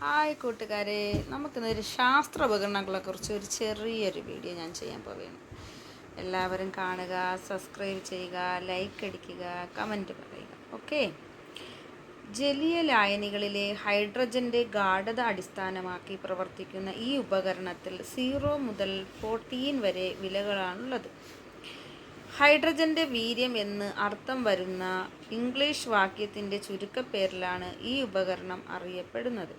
Hi കൂട്ടുകാരെ, നമുക്കിന്നൊരു ശാസ്ത്ര ഉപകരണങ്ങളെക്കുറിച്ച് ഒരു ചെറിയൊരു വീഡിയോ ഞാൻ ചെയ്യാൻ പോവുകയാണ്. എല്ലാവരും കാണുക, സബ്സ്ക്രൈബ് ചെയ്യുക, ലൈക്ക് അടിക്കുക, കമൻറ്റ് പറയുക. ഓക്കെ. ജലീയ ലായനികളിലെ ഹൈഡ്രജൻ്റെ ഗാഢത അടിസ്ഥാനമാക്കി പ്രവർത്തിക്കുന്ന ഈ ഉപകരണത്തിൽ 0 മുതൽ 14 വരെ വിലകളാണുള്ളത്. ഹൈഡ്രജൻ്റെ വീര്യം എന്ന് അർത്ഥം വരുന്ന ഇംഗ്ലീഷ് വാക്യത്തിൻ്റെ ചുരുക്കപ്പേരിലാണ് ഈ ഉപകരണം അറിയപ്പെടുന്നത്.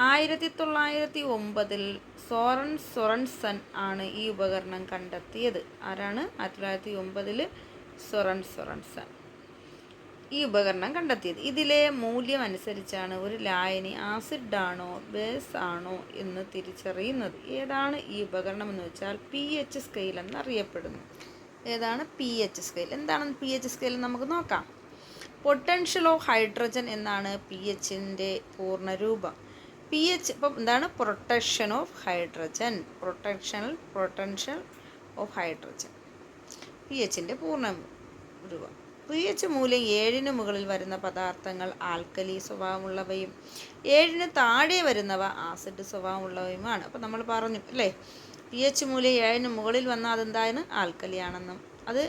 1909 സോറൻസൺ ആണ് ഈ ഉപകരണം കണ്ടെത്തിയത്. ആരാണ്? 1909 സോറൻസൺ ഈ ഉപകരണം കണ്ടെത്തിയത്. ഇതിലെ മൂല്യം അനുസരിച്ചാണ് ഒരു ലായനി ആസിഡ് ആണോ ബേസ് ആണോ എന്ന് തിരിച്ചറിയുന്നത്. ഏതാണ് ഈ ഉപകരണം എന്ന് വെച്ചാൽ pH സ്കെയിൽ എന്നറിയപ്പെടുന്നു. ഏതാണ് pH സ്കെയിൽ? എന്താണ് pH സ്കെയിൽ നമുക്ക് നോക്കാം. പൊട്ടൻഷ്യൽ ഓഫ് ഹൈഡ്രജൻ എന്നാണ് pHൻ്റെ പൂർണ്ണരൂപം. pH ഇപ്പം എന്താണ്? Protection of hydrogen. Potential of hydrogen pHൻ്റെ പൂർണ്ണ രൂപം. pH മൂല്യം 7 മുകളിൽ വരുന്ന പദാർത്ഥങ്ങൾ ആൽക്കലി സ്വഭാവമുള്ളവയും 7 താഴെ വരുന്നവ ആസിഡ് സ്വഭാവമുള്ളവയുമാണ്. അപ്പം നമ്മൾ പറഞ്ഞു അല്ലേ, pH മൂല്യം 7 മുകളിൽ വന്നാൽ അതെന്താണ്? ആൽക്കലിയാണെന്നും അത്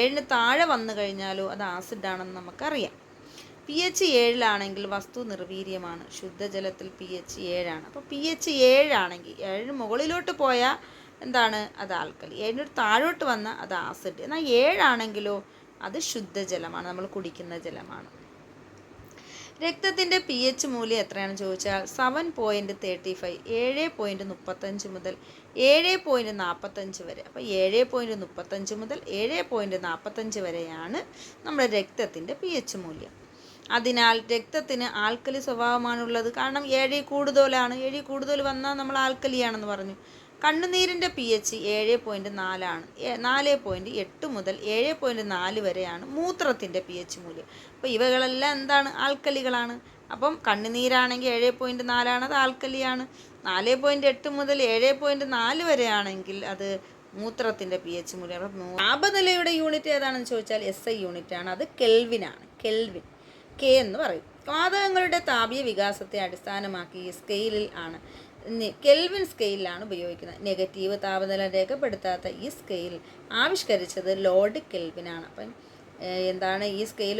7 താഴെ വന്നു കഴിഞ്ഞാലോ അത് ആസിഡാണെന്നും നമുക്കറിയാം. pH 7 വസ്തു നിർവീര്യമാണ്. ശുദ്ധജലത്തിൽ pH 7. അപ്പോൾ pH 7 7 മുകളിലോട്ട് പോയാൽ എന്താണ്? അത് ആൽക്കലി. 7 താഴോട്ട് വന്നാൽ അത് ആസിഡ്. എന്നാൽ 7 അത് ശുദ്ധജലമാണ്, നമ്മൾ കുടിക്കുന്ന ജലമാണ്. രക്തത്തിൻ്റെ pH മൂല്യം എത്രയാണെന്ന് ചോദിച്ചാൽ 7.35 7.35 മുതൽ 7.45 വരെ. അപ്പോൾ 7.35 മുതൽ 7.45 വരെയാണ് നമ്മുടെ രക്തത്തിൻ്റെ pH മൂല്യം. അതിനാൽ രക്തത്തിന് ആൽക്കലി സ്വഭാവമാണുള്ളത്. കാരണം 7 കൂടുതലാണ്. 7 കൂടുതൽ വന്നാൽ നമ്മൾ ആൽക്കലിയാണെന്ന് പറഞ്ഞു. കണ്ണുനീരിൻ്റെ pH 7.4 4.8 മുതൽ 7.4 വരെയാണ് മൂത്രത്തിൻ്റെ pH മൂല്യം. അപ്പോൾ ഇവകളെല്ലാം എന്താണ്? ആൽക്കലികളാണ്. അപ്പം കണ്ണുനീരാണെങ്കിൽ 7.4 അത് ആൽക്കലിയാണ്. 4.8 മുതൽ 7.4 വരെയാണെങ്കിൽ അത് മൂത്രത്തിൻ്റെ pH മൂല്യം. അപ്പം താപനിലയുടെ യൂണിറ്റ് ഏതാണെന്ന് ചോദിച്ചാൽ SI യൂണിറ്റാണ്. അത് കെൽവിനാണ്. കെൽവിൻ K എന്ന് പറയും. വാതകങ്ങളുടെ താപീയ വികാസത്തെ അടിസ്ഥാനമാക്കി ഈ സ്കെയിലിൽ ആണ് കെൽവിൻ സ്കെയിലാണ് ഉപയോഗിക്കുന്നത്. നെഗറ്റീവ് താപനില രേഖപ്പെടുത്താത്ത ഈ സ്കെയിൽ ആവിഷ്കരിച്ചത് ലോർഡ് കെൽവിനാണ്. അപ്പം എന്താണ് ഈ സ്കെയിൽ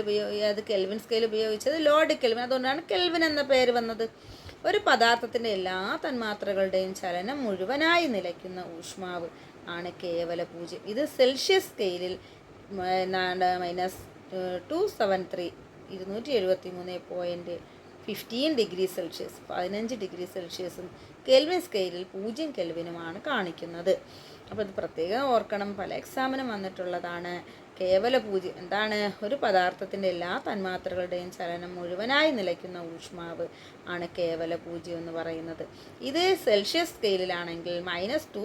അത് കെൽവിൻ സ്കെയിൽ ഉപയോഗിച്ചത് ലോർഡ് കെൽവിൻ. അതുകൊണ്ടാണ് കെൽവിൻ എന്ന പേര് വന്നത്. ഒരു പദാർത്ഥത്തിൻ്റെ എല്ലാ തന്മാത്രകളുടെയും ചലനം മുഴുവനായി നിലയ്ക്കുന്ന ഊഷ്മാവ് ആണ് കേവല പൂജ്യം. ഇത് സെൽഷ്യസ് സ്കെയിലിൽ -273 273.15 ഡിഗ്രി സെൽഷ്യസ് 15 ഡിഗ്രി സെൽഷ്യസും കെൽവിൻ സ്കെയിലിൽ 0 കെൽവിനുമാണ് കാണിക്കുന്നത്. അപ്പോൾ ഇത് പ്രത്യേകം ഓർക്കണം, പല എക്സാമിനും വന്നിട്ടുള്ളതാണ്. കേവല പൂജ്യം എന്താണ്? ഒരു പദാർത്ഥത്തിൻ്റെ എല്ലാ തന്മാത്രകളുടെയും ചലനം മുഴുവനായി നിലയ്ക്കുന്ന ഊഷ്മാവ് ആണ് കേവല പൂജ്യം എന്ന് പറയുന്നത്. ഇത് സെൽഷ്യസ് സ്കെയിലിലാണെങ്കിൽ -2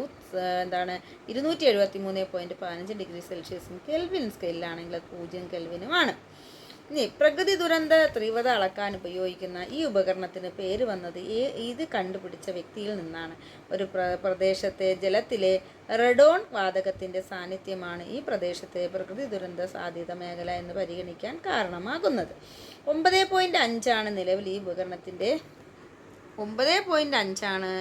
എന്താണ് 273.15 ഡിഗ്രി സെൽഷ്യസും കെൽവിൻ സ്കെയിലിലാണെങ്കിൽ അത് 0 കെൽവിനുമാണ്. ഇനി പ്രകൃതി ദുരന്ത തീവ്രത അളക്കാൻ ഉപയോഗിക്കുന്ന ഈ ഉപകരണത്തിന് പേര് വന്നത് ഇത് കണ്ടുപിടിച്ച വ്യക്തിയിൽ നിന്നാണ്. ഒരു പ്രദേശത്തെ ജലത്തിലെ റെഡോൺ വാതകത്തിൻ്റെ സാന്നിധ്യമാണ് ഈ പ്രദേശത്തെ പ്രകൃതി ദുരന്ത സാധ്യത മേഖല എന്ന് പരിഗണിക്കാൻ കാരണമാകുന്നത്. 9.5 നിലവിൽ ഈ ഉപകരണത്തിൻ്റെ 9.5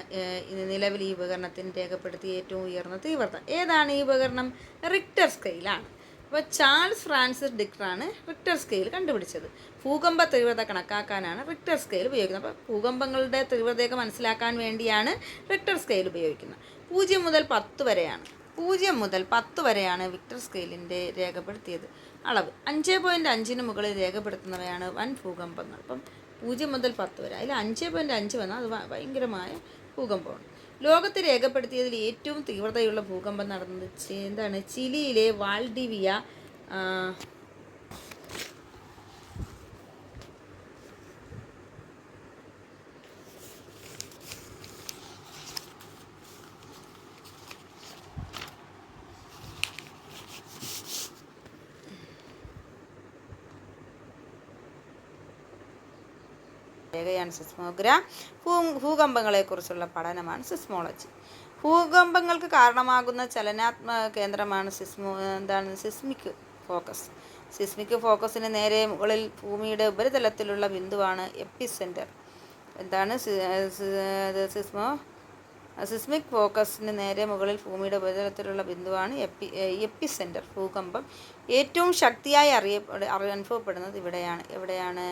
നിലവിൽ ഈ ഉപകരണത്തിന് രേഖപ്പെടുത്തിയ ഏറ്റവും ഉയർന്ന തീവ്രത. ഏതാണ് ഈ ഉപകരണം? റിക്ടർ സ്കെയിലാണ്. അപ്പോൾ ചാൾസ് ഫ്രാൻസിസ് ഡിക്ടറാണ് റിക്ടർ സ്കെയിൽ കണ്ടുപിടിച്ചത്. ഭൂകമ്പ തീവ്രത കണക്കാക്കാനാണ് റിക്ടർ സ്കെയിൽ ഉപയോഗിക്കുന്നത്. അപ്പോൾ ഭൂകമ്പങ്ങളുടെ തീവ്രതയൊക്കെ മനസ്സിലാക്കാൻ വേണ്ടിയാണ് റിക്ടർ സ്കെയിൽ ഉപയോഗിക്കുന്നത്. 0 മുതൽ 10 വരെയാണ്. 0 മുതൽ 10 വരെയാണ് റിക്ടർ സ്കെയിലിൻ്റെ രേഖപ്പെടുത്തിയത് അളവ്. 5.5 മുകളിൽ രേഖപ്പെടുത്തുന്നവയാണ് വൻ ഭൂകമ്പങ്ങൾ. അപ്പം 0 മുതൽ 10 വരെ. അതിൽ 5.5 വന്നാൽ അത് ഭയങ്കരമായ ഭൂകമ്പമാണ്. ലോകത്ത് രേഖപ്പെടുത്തിയതിൽ ഏറ്റവും തീവ്രതയുള്ള ഭൂകമ്പം നടന്നത് എന്താണ്? ചിലിയിലെ വാൽഡിവിയ രേഖയാണ് സിസ്മോഗ്രാം. ഭൂകമ്പങ്ങളെക്കുറിച്ചുള്ള പഠനമാണ് സിസ്മോളജി. ഭൂകമ്പങ്ങൾക്ക് കാരണമാകുന്ന ചലനാത്മക കേന്ദ്രമാണ് സിസ്മിക് ഫോക്കസ്. സിസ്മിക് ഫോക്കസിന് നേരെ മുകളിൽ ഭൂമിയുടെ ഉപരിതലത്തിലുള്ള ബിന്ദുവാണ് എപ്പിസെൻറ്റർ. എന്താണ് സിസ്മിക് ഫോക്കസിന് നേരെ മുകളിൽ ഭൂമിയുടെ ഉപരിതലത്തിലുള്ള ബിന്ദുവാണ് എപ്പി സെൻറ്റർ. ഭൂകമ്പം ഏറ്റവും ശക്തിയായി അനുഭവപ്പെടുന്നത് എവിടെയാണ്?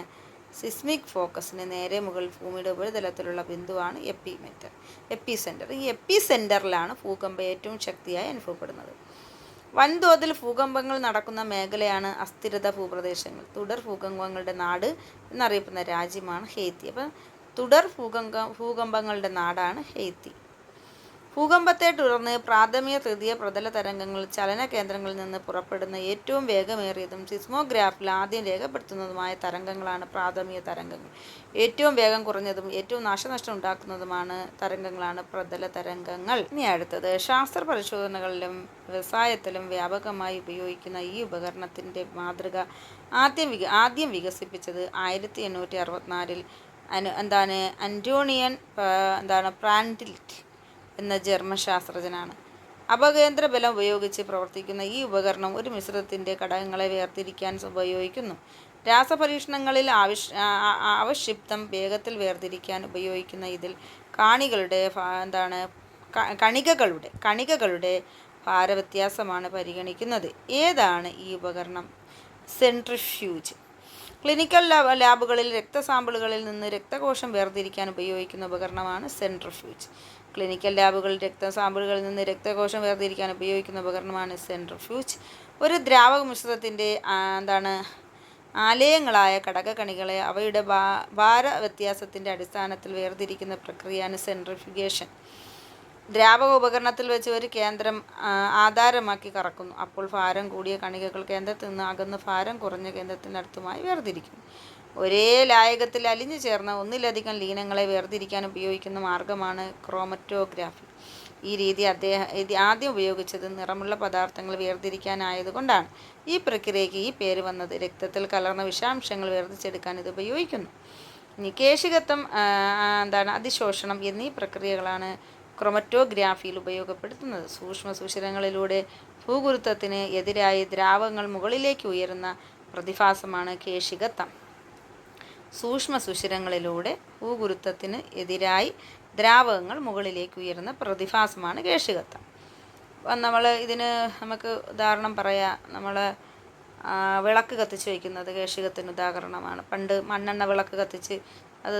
സിസ്മിക് ഫോക്കസിന് നേരെ മുകളിൽ ഭൂമിയുടെ ഉപരിതലത്തിലുള്ള ബിന്ദുവാണ് എപ്പി സെൻറ്റർ. ഈ എപ്പി സെൻറ്ററിലാണ് ഭൂകമ്പം ഏറ്റവും ശക്തിയായി അനുഭവപ്പെടുന്നത്. വൻതോതിൽ ഭൂകമ്പങ്ങൾ നടക്കുന്ന മേഖലയാണ് അസ്ഥിരത ഭൂപ്രദേശങ്ങൾ. തുടർ ഭൂകമ്പങ്ങളുടെ നാട് എന്നറിയപ്പെടുന്ന രാജ്യമാണ് ഹെയ്ത്തി. അപ്പം തുടർ ഭൂകമ്പങ്ങളുടെ നാടാണ് ഹെയ്ത്തി. ഭൂകമ്പത്തെ തുടർന്ന് പ്രാഥമിക തൃതീയ പ്രതല തരംഗങ്ങൾ ചലന കേന്ദ്രങ്ങളിൽ നിന്ന് പുറപ്പെടുന്ന ഏറ്റവും വേഗമേറിയതും സിസ്മോഗ്രാഫിൽ ആദ്യം രേഖപ്പെടുത്തുന്നതുമായ തരംഗങ്ങളാണ് പ്രാഥമിക തരംഗങ്ങൾ. ഏറ്റവും വേഗം കുറഞ്ഞതും ഏറ്റവും നാശനഷ്ടം ഉണ്ടാക്കുന്നതുമാണ് തരംഗങ്ങളാണ് പ്രതല തരംഗങ്ങൾ. ഇനി അടുത്തത്, ശാസ്ത്ര പരിശോധനകളിലും വ്യവസായത്തിലും വ്യാപകമായി ഉപയോഗിക്കുന്ന ഈ ഉപകരണത്തിൻ്റെ മാതൃക ആദ്യം വികസിപ്പിച്ചത് 1864 അന്റോണിയൻ പ്രാൻഡിൽറ്റ് എന്ന ജർമ്മൻ ശാസ്ത്രജ്ഞനാണ്. അപകേന്ദ്ര ബലം ഉപയോഗിച്ച് പ്രവർത്തിക്കുന്ന ഈ ഉപകരണം ഒരു മിശ്രിതത്തിൻ്റെ ഘടകങ്ങളെ വേർതിരിക്കാൻ ഉപയോഗിക്കുന്നു. രാസപരീക്ഷണങ്ങളിൽ അവക്ഷിപ്തം വേഗത്തിൽ വേർതിരിക്കാൻ ഉപയോഗിക്കുന്ന ഇതിൽ കണികകളുടെ ഭാരവ്യത്യാസമാണ് പരിഗണിക്കുന്നത്. ഏതാണ് ഈ ഉപകരണം? സെൻട്രിഫ്യൂജ്. ക്ലിനിക്കൽ ലാബുകളിൽ രക്തസാമ്പിളുകളിൽ നിന്ന് രക്തകോശം വേർതിരിക്കാൻ ഉപയോഗിക്കുന്ന ഉപകരണമാണ് സെൻട്രിഫ്യൂജ്. ക്ലിനിക്കൽ ലാബുകളിൽ രക്തസാമ്പിളുകളിൽ നിന്ന് രക്തകോശം വേർതിരിക്കാൻ ഉപയോഗിക്കുന്ന ഉപകരണമാണ് സെൻട്രിഫ്യൂജ്. ഒരു ദ്രാവക മിശ്രിതത്തിൻ്റെ ആലയങ്ങളായ ഘടകകണികളെ അവയുടെ ഭാരവ്യത്യാസത്തിൻ്റെ അടിസ്ഥാനത്തിൽ വേർതിരിക്കുന്ന പ്രക്രിയയാണ് സെൻട്രിഫ്യൂഗേഷൻ. ദ്രാവക ഉപകരണത്തിൽ വെച്ച് ഒരു കേന്ദ്രം ആധാരമാക്കി കറക്കുന്നു. അപ്പോൾ ഭാരം കൂടിയ കണികകൾ കേന്ദ്രത്തിൽ നിന്ന് അകന്ന് ഭാരം കുറഞ്ഞ കേന്ദ്രത്തിനടുത്തുമായി വേർതിരിക്കുന്നു. ഒരേ ലായകത്തിൽ അലിഞ്ഞു ചേർന്ന ഒന്നിലധികം ലീനങ്ങളെ വേർതിരിക്കാൻ ഉപയോഗിക്കുന്ന മാർഗമാണ് ക്രോമറ്റോഗ്രാഫി. ഈ രീതി ആദ്യം ഉപയോഗിച്ചത് നിറമുള്ള പദാർത്ഥങ്ങൾ വേർതിരിക്കാനായതുകൊണ്ടാണ്. ഈ പ്രക്രിയയ്ക്ക് ഈ പേര് വന്നത്. രക്തത്തിൽ കലർന്ന വിഷാംശങ്ങൾ വേർതിരിച്ചെടുക്കാൻ ഇത് ഉപയോഗിക്കുന്നു. ഇനി കേശികത്വം, അതിശോഷണം എന്നീ പ്രക്രിയകളാണ് ക്രോമറ്റോഗ്രാഫിയിൽ ഉപയോഗപ്പെടുത്തുന്നത്. സൂക്ഷ്മ സുഷിരങ്ങളിലൂടെ ഭൂഗുരുത്വത്തിന് എതിരായി ദ്രാവകങ്ങൾ മുകളിലേക്ക് ഉയരുന്ന പ്രതിഭാസമാണ് കേശികത്വം. സൂക്ഷ്മ സുഷിരങ്ങളിലൂടെ ഭൂഗുരുത്വത്തിന് എതിരായി ദ്രാവകങ്ങൾ മുകളിലേക്ക് ഉയരുന്ന പ്രതിഭാസമാണ് കേശികത്വം. നമുക്ക് ഉദാഹരണം പറയാം. നമ്മൾ വിളക്ക് കത്തിച്ച് വയ്ക്കുന്നത് കേശികത്തിന് ഉദാഹരണമാണ്. പണ്ട് മണ്ണെണ്ണ വിളക്ക് കത്തിച്ച് അത്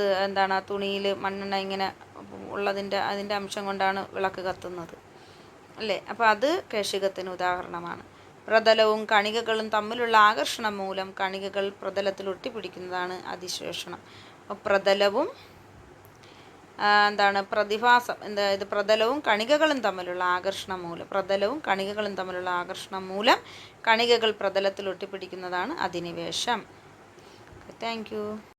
ആ തുണിയിൽ മണ്ണെണ്ണ ഇങ്ങനെ അതിൻ്റെ അംശം കൊണ്ടാണ് വിളക്ക് കത്തുന്നത്, അല്ലേ? അപ്പോൾ അത് കേശികത്തിന് ഉദാഹരണമാണ്. പ്രതലവും കണികകളും തമ്മിലുള്ള ആകർഷണം മൂലം കണികകൾ പ്രതലത്തിൽ ഒട്ടിപ്പിടിക്കുന്നതാണ് അതിശോഷണം. പ്രതലവും പ്രതലവും കണികകളും തമ്മിലുള്ള ആകർഷണം മൂലം കണികകൾ പ്രതലത്തിൽ ഒട്ടിപ്പിടിക്കുന്നതാണ് അധിനിവേശം. Thank you.